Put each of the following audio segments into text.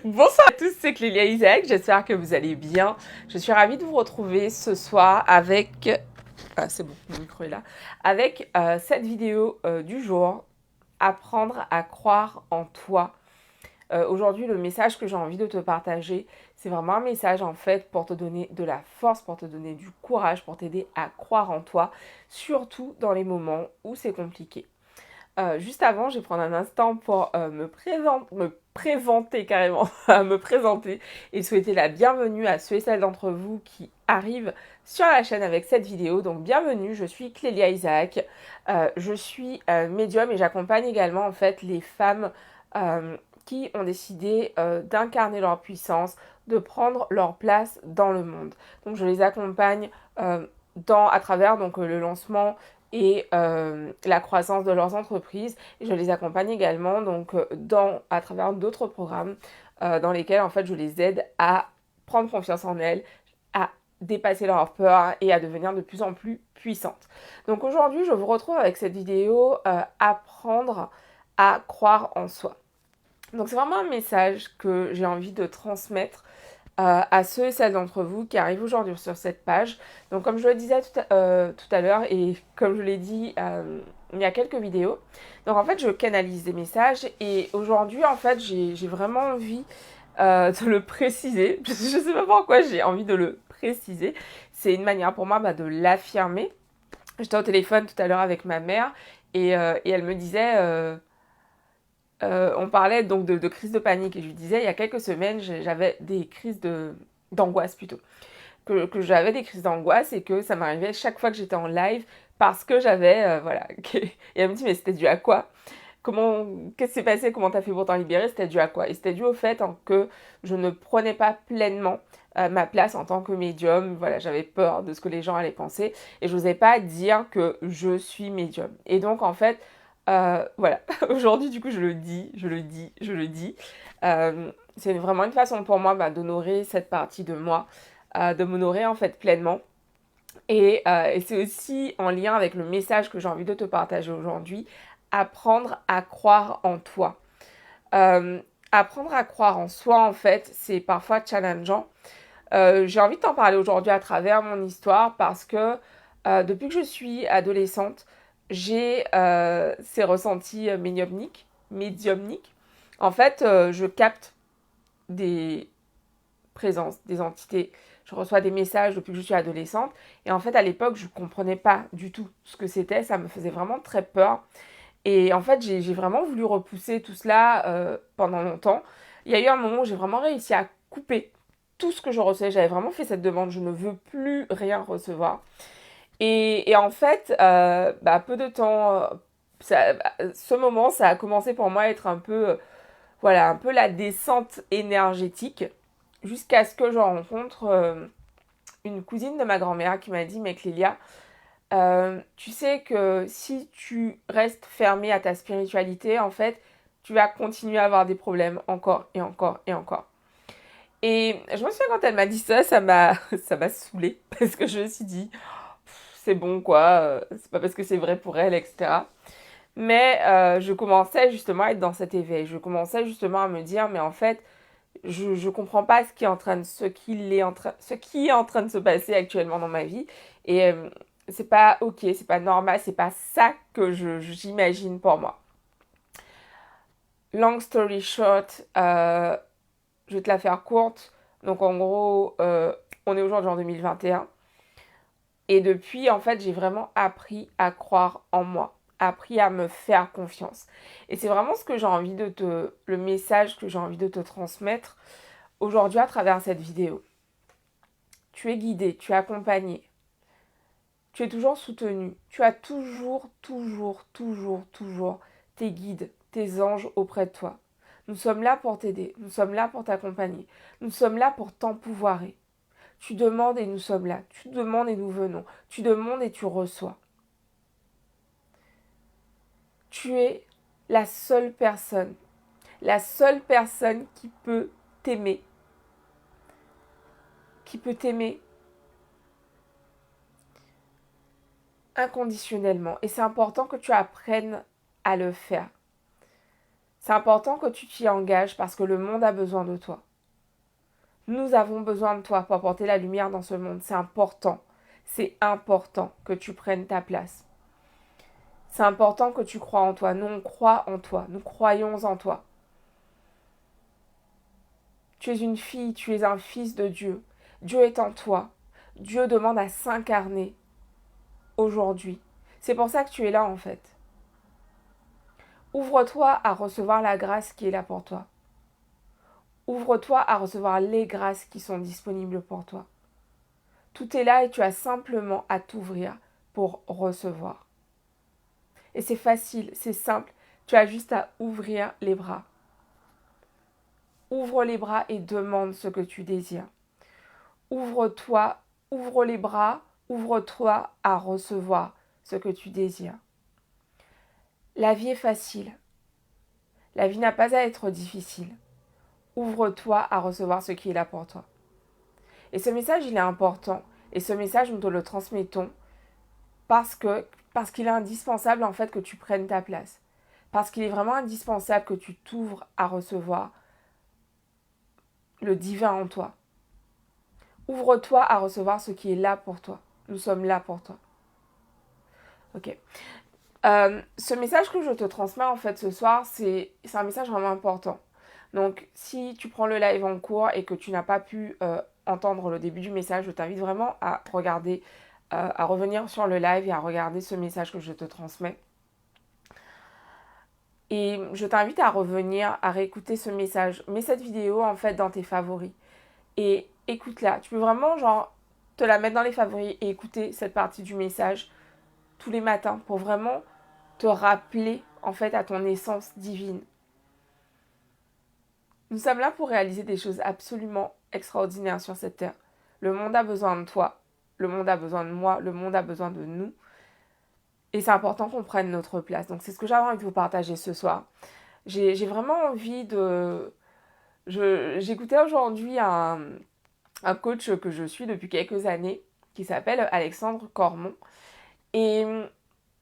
Bonsoir à tous, c'est Clélia Isaac, j'espère que vous allez bien. Je suis ravie de vous retrouver ce soir avec... Ah, c'est bon, mon micro est là. Avec cette vidéo du jour, apprendre à croire en toi. Aujourd'hui, le message que j'ai envie de te partager, c'est vraiment un message en fait pour te donner de la force, pour te donner du courage, pour t'aider à croire en toi, surtout dans les moments où c'est compliqué. Juste avant, je vais prendre un instant pour me présenter carrément, me présenter et souhaiter la bienvenue à ceux et celles d'entre vous qui arrivent sur la chaîne avec cette vidéo. Donc bienvenue, je suis Clélia Isaac, je suis médium et j'accompagne également en fait les femmes qui ont décidé d'incarner leur puissance, de prendre leur place dans le monde. Donc je les accompagne à travers le lancement et la croissance de leurs entreprises. Et je les accompagne également à travers d'autres programmes dans lesquels en fait je les aide à prendre confiance en elles, à dépasser leurs peurs et à devenir de plus en plus puissantes. Donc aujourd'hui, je vous retrouve avec cette vidéo apprendre à croire en soi. Donc c'est vraiment un message que j'ai envie de transmettre à ceux et celles d'entre vous qui arrivent aujourd'hui sur cette page. Donc comme je le disais tout à l'heure et comme je l'ai dit il y a quelques vidéos, donc en fait je canalise des messages et aujourd'hui en fait j'ai vraiment envie de le préciser. Je sais pas pourquoi j'ai envie de le préciser. C'est une manière pour moi de l'affirmer. J'étais au téléphone tout à l'heure avec ma mère et elle me disait... on parlait donc de crise de panique et je lui disais il y a quelques semaines j'avais des crises d'angoisse plutôt que j'avais des crises d'angoisse et que ça m'arrivait chaque fois que j'étais en live parce que j'avais voilà et elle me dit mais c'était dû à quoi, qu'est-ce qui s'est passé, comment t'as fait pour t'en libérer, c'était dû à quoi, et c'était dû au fait que je ne prenais pas pleinement ma place en tant que médium. Voilà, j'avais peur de ce que les gens allaient penser et je n'osais pas dire que je suis médium. Et donc en fait voilà, aujourd'hui du coup je le dis. C'est vraiment une façon pour moi d'honorer cette partie de moi, de m'honorer en fait pleinement. Et c'est aussi en lien avec le message que j'ai envie de te partager aujourd'hui, apprendre à croire en toi. Apprendre à croire en soi en fait, c'est parfois challengeant. J'ai envie de t'en parler aujourd'hui à travers mon histoire parce que depuis que je suis adolescente, j'ai ces ressentis médiumniques. En fait, je capte des présences, des entités. Je reçois des messages depuis que je suis adolescente. Et en fait, à l'époque, je ne comprenais pas du tout ce que c'était. Ça me faisait vraiment très peur. Et en fait, j'ai vraiment voulu repousser tout cela pendant longtemps. Il y a eu un moment où j'ai vraiment réussi à couper tout ce que je recevais. J'avais vraiment fait cette demande. Je ne veux plus rien recevoir. Et en fait, peu de temps, ce moment, ça a commencé pour moi à être un peu, voilà, un peu la descente énergétique, jusqu'à ce que je rencontre une cousine de ma grand-mère qui m'a dit, mais Clélia, tu sais que si tu restes fermée à ta spiritualité, en fait, tu vas continuer à avoir des problèmes encore et encore et encore. Et je me souviens quand elle m'a dit ça, ça m'a saoulée parce que je me suis dit, c'est bon quoi, c'est pas parce que c'est vrai pour elle, etc. Mais je commençais justement à être dans cet éveil. Je commençais justement à me dire, mais en fait, je comprends pas ce qui est en train de se passer actuellement dans ma vie. Et c'est pas ok, c'est pas normal, c'est pas ça que j'imagine pour moi. Long story short, je vais te la faire courte. Donc en gros, on est aujourd'hui en 2021. Et depuis, en fait, j'ai vraiment appris à croire en moi, appris à me faire confiance. Et c'est vraiment ce que le message que j'ai envie de te transmettre aujourd'hui à travers cette vidéo. Tu es guidé, tu es accompagné, tu es toujours soutenu, tu as toujours tes guides, tes anges auprès de toi. Nous sommes là pour t'aider, nous sommes là pour t'accompagner, nous sommes là pour t'empouvoirer. Tu demandes et nous sommes là, tu demandes et nous venons, tu demandes et tu reçois. Tu es la seule personne t'aimer, qui peut t'aimer inconditionnellement. Et c'est important que tu apprennes à le faire. C'est important que tu t'y engages parce que le monde a besoin de toi. Nous avons besoin de toi pour apporter la lumière dans ce monde. C'est important. C'est important que tu prennes ta place. C'est important que tu crois en toi. Nous, on croit en toi. Nous croyons en toi. Tu es une fille, tu es un fils de Dieu. Dieu est en toi. Dieu demande à s'incarner aujourd'hui. C'est pour ça que tu es là en fait. Ouvre-toi à recevoir la grâce qui est là pour toi. Ouvre-toi à recevoir les grâces qui sont disponibles pour toi. Tout est là et tu as simplement à t'ouvrir pour recevoir. Et c'est facile, c'est simple. Tu as juste à ouvrir les bras. Ouvre les bras et demande ce que tu désires. Ouvre-toi, ouvre les bras, ouvre-toi à recevoir ce que tu désires. La vie est facile. La vie n'a pas à être difficile. Ouvre-toi à recevoir ce qui est là pour toi. Et ce message, il est important. Et ce message, nous te le transmettons parce qu'il est indispensable en fait que tu prennes ta place. Parce qu'il est vraiment indispensable que tu t'ouvres à recevoir le divin en toi. Ouvre-toi à recevoir ce qui est là pour toi. Nous sommes là pour toi. Ok. Ce message que je te transmets en fait ce soir, c'est un message vraiment important. Donc si tu prends le live en cours et que tu n'as pas pu entendre le début du message, je t'invite vraiment à regarder, à revenir sur le live et à regarder ce message que je te transmets. Et je t'invite à revenir, à réécouter ce message. Mets cette vidéo en fait dans tes favoris. Et écoute-la. Tu peux vraiment genre te la mettre dans les favoris et écouter cette partie du message tous les matins pour vraiment te rappeler en fait à ton essence divine. Nous sommes là pour réaliser des choses absolument extraordinaires sur cette terre. Le monde a besoin de toi, le monde a besoin de moi, le monde a besoin de nous. Et c'est important qu'on prenne notre place. Donc c'est ce que j'avais envie de vous partager ce soir. J'ai vraiment envie de... J'écoutais aujourd'hui un coach que je suis depuis quelques années qui s'appelle Alexandre Cormon. Et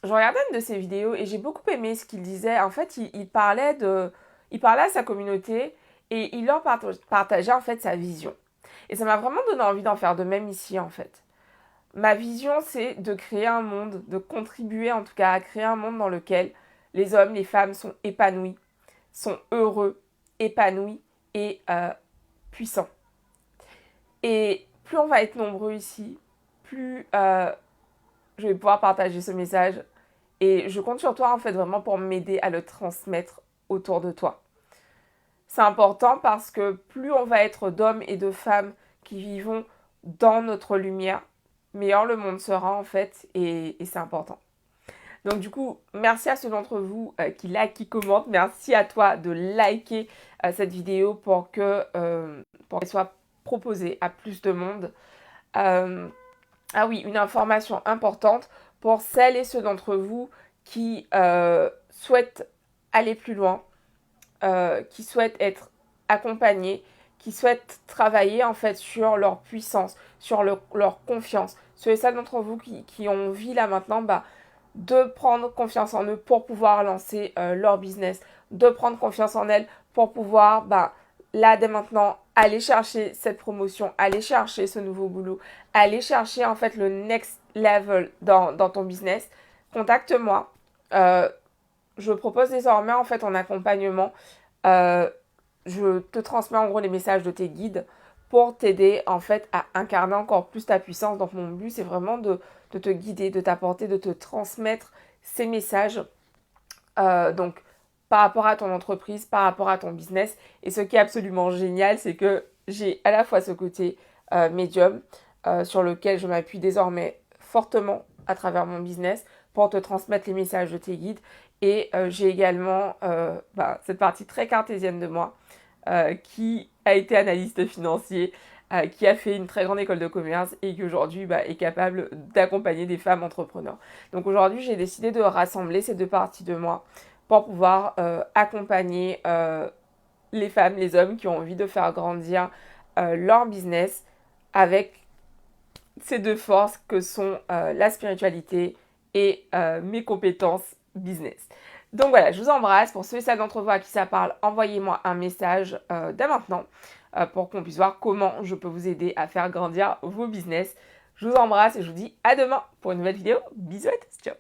je regardais une de ses vidéos et j'ai beaucoup aimé ce qu'il disait. En fait, il parlait à sa communauté et il leur partageait en fait sa vision. Et ça m'a vraiment donné envie d'en faire de même ici en fait. Ma vision, c'est de créer un monde, de contribuer en tout cas à créer un monde dans lequel les hommes, les femmes sont épanouis, sont heureux, épanouis et puissants. Et plus on va être nombreux ici, plus je vais pouvoir partager ce message. Et je compte sur toi en fait vraiment pour m'aider à le transmettre autour de toi. C'est important parce que plus on va être d'hommes et de femmes qui vivons dans notre lumière, meilleur le monde sera en fait et c'est important. Donc du coup, merci à ceux d'entre vous qui like, qui commentent. Merci à toi de liker cette vidéo pour qu'elle soit proposée à plus de monde. Ah oui, une information importante pour celles et ceux d'entre vous qui souhaitent aller plus loin, qui souhaitent être accompagnés, qui souhaitent travailler en fait sur leur puissance, sur leur confiance. Ceux et celles d'entre vous qui ont envie là maintenant de prendre confiance en eux pour pouvoir lancer leur business, de prendre confiance en elles pour pouvoir là dès maintenant aller chercher cette promotion, aller chercher ce nouveau boulot, aller chercher en fait le next level dans ton business. Contacte-moi. Je propose désormais en fait en accompagnement. Je te transmets en gros les messages de tes guides pour t'aider en fait à incarner encore plus ta puissance. Donc mon but c'est vraiment de te guider, de t'apporter, de te transmettre ces messages. Donc par rapport à ton entreprise, par rapport à ton business. Et ce qui est absolument génial, c'est que j'ai à la fois ce côté médium sur lequel je m'appuie désormais fortement à travers mon business pour te transmettre les messages de tes guides. Et j'ai également cette partie très cartésienne de moi qui a été analyste financier, qui a fait une très grande école de commerce et qui aujourd'hui est capable d'accompagner des femmes entrepreneurs. Donc aujourd'hui, j'ai décidé de rassembler ces deux parties de moi pour pouvoir accompagner les femmes, les hommes qui ont envie de faire grandir leur business avec ces deux forces que sont la spiritualité et mes compétences business. Donc voilà, je vous embrasse. Pour ceux et celles d'entre vous à qui ça parle, envoyez-moi un message dès maintenant pour qu'on puisse voir comment je peux vous aider à faire grandir vos business. Je vous embrasse et je vous dis à demain pour une nouvelle vidéo. Bisous à tous, ciao.